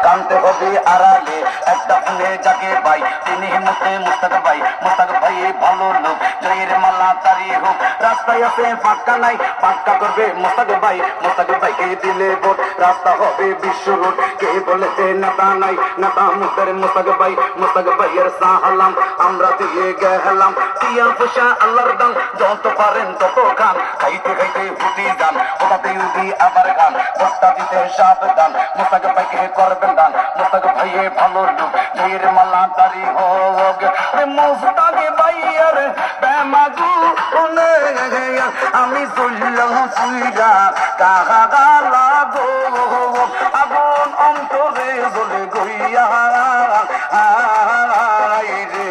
কানতে হবে আড়ালে একটা ফোনে যাকে ভাই তিনি মুস্তাক ভাই ভালো লোক জয়ের মালা তারি হোক রাস্তায় আছে ফাঁকা নাই পাক্কা করবে মুস্তাক ভাইকে দিলে ভোট রাস্তা হবে বিশ্ব রোড কে বলেছে নেতা নাই নেতা মুস্তাক ভাইয়ের সাহালাম আমরা দিয়ে গেলাম টিয়া পয়সা আল্লাহর দান যত পারেন তত খান খাইতে খাইতে ফুটি যান ওটাতে উঠি আবার খান ভোটটা দিতে সাবধান মুস্তাক ভাইকে করবেন দান মুস্তাক ভাইয়ে ভালো লোক জয়ের মালা তারি হোক মুস্তাক ভাইয়ের বেমাগু আমি চললাম সুইরা কাহা গালা গো আগুন অন্তরে জ্বলে গইয়া রে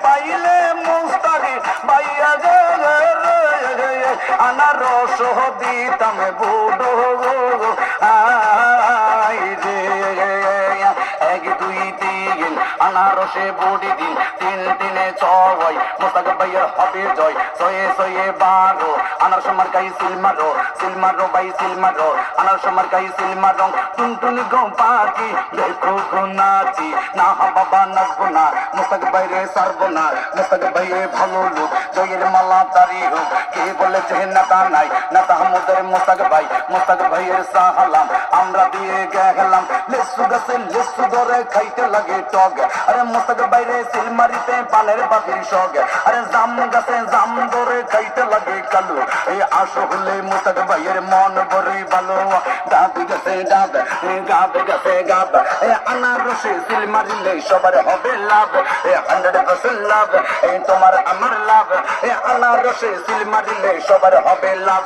পাইলে মুস্তাকি ভাইয়া গে আনারস দিতাম বুড়ো রে এক দুই তিন আনারসে বুড়ি দিন তিন দিনে ছয় মুস্তাক ভাইয়ের হবে জয় ছয়ে ছয়ে 12 আনারস মার্কাই সিলমারো ভাই সিলমারো আনারস মার্কাই সিলমারং টুনটুনি গো পাখি দেখো গো নাচি না বাবা নাচবো না মুস্তাক ভাইরে সারবো না মুস্তাক ভাইয়ে ভালো লোক জয়ের মালা তারি হোক কে বলেছে নেতা নাই নেতা আমাদের মুস্তাক ভাইয়ের সাহালাম আমরা দিয়ে গেলাম লেসু গাছে লেসু ধরে খাইতে লাগে টক আরে মুস্তাক ভাইরে সিলমারিতে পানের বাতির শখ আরে জাম গাছে জাম ধরে খাইতে লাগে কালু এই আশো হলে মুস্তাক ভাইয়ের মন বড়ই ভালো গাব গাছে গাব আনারসে সিল মারিলে সবার হবে লাভ 100% লাভ তোমার আমার লাভ আনারসে সিল মারিলে সবার হবে লাভ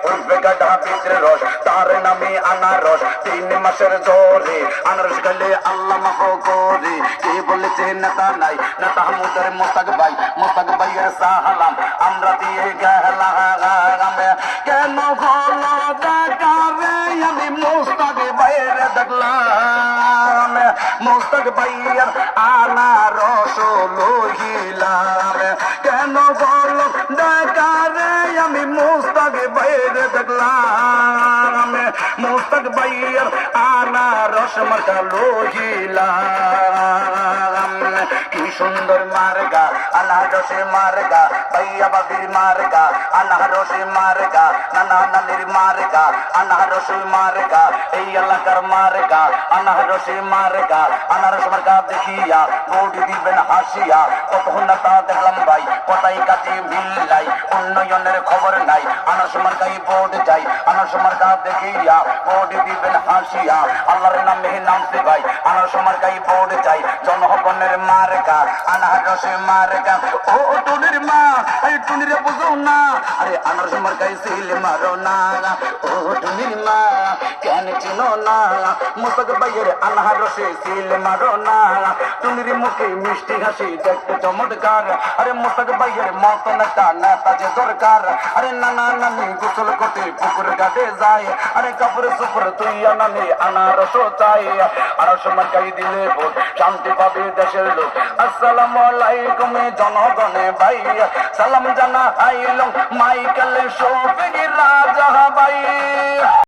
উঠবে গাঢ় ভিতরে রস তার নামে আনারস 3 মাসের জোরে আনারস গেলে আল্লাহ মাফ করে কে বলেছে নেতা নাই নেতা আমাদের মুস্তাক ভাইয়ের সাহালাম আমরা দিয়ে গেলাম কেন হলো দেখাবে আমি মুস্তাক ভাইয়ের দেখলাম মুস্তাক ভাইয়ের আনারস লইলাম কেন হলো দেখাবে আমি মুস্তাক ভাইয়ের দেখলাম মুস্তাক ভাইয়ের আনারস মার্কা লইলাম কি সুন্দর মার্কা আনারসে মার্কা ভাইয়া বাবির মার্কা আনারসে মার্কা নানা নানির মার্কা আনারসে মার্কা এই এলাকার মার্কা আনারসে মার্কা আনারস মার্কা দেখিয়া ভোট দিবেন হাসিয়া কত নেতা দেখলাম ভাই কোথায় কাজে মিল্লাই উন্নয়নের খবর নাই আনারস মার্কাই ভোট যাই আনারস মার্কা দেখিয়া ভোট দিবেন হাসিয়া আল্লাহর নামে নামছে ভাই আনারস মার্কাই ভোট যাই জনগণের মার্কা আনারসে মার্কা ও টুনির মা এই টুনিরে বুঝো না আরে আনারস মার্কাই সিল মারো না ও টুনির মা কেন চিনো না মুস্তাক ভাইয়ের আনারসে সিল মারো না টুনির মুখে মিষ্টি হাসি দেখতে চমৎকার আরে মুস্তাক ভাইয়ের মতন একটা নেতা যে দরকার আরে নানা নানি গোসল করতে পুকুর ঘাটে যায় আরে কাপড় সুপুর তুই নানি আনারস চাই আনারস মার্কাই দিলে ভোট শান্তি পাবে দেশের লোক আসসালামু আলাইকুম জনগণে ভাই সালাম জানা আইলং মাইকেল শফিক রাজা ভাই।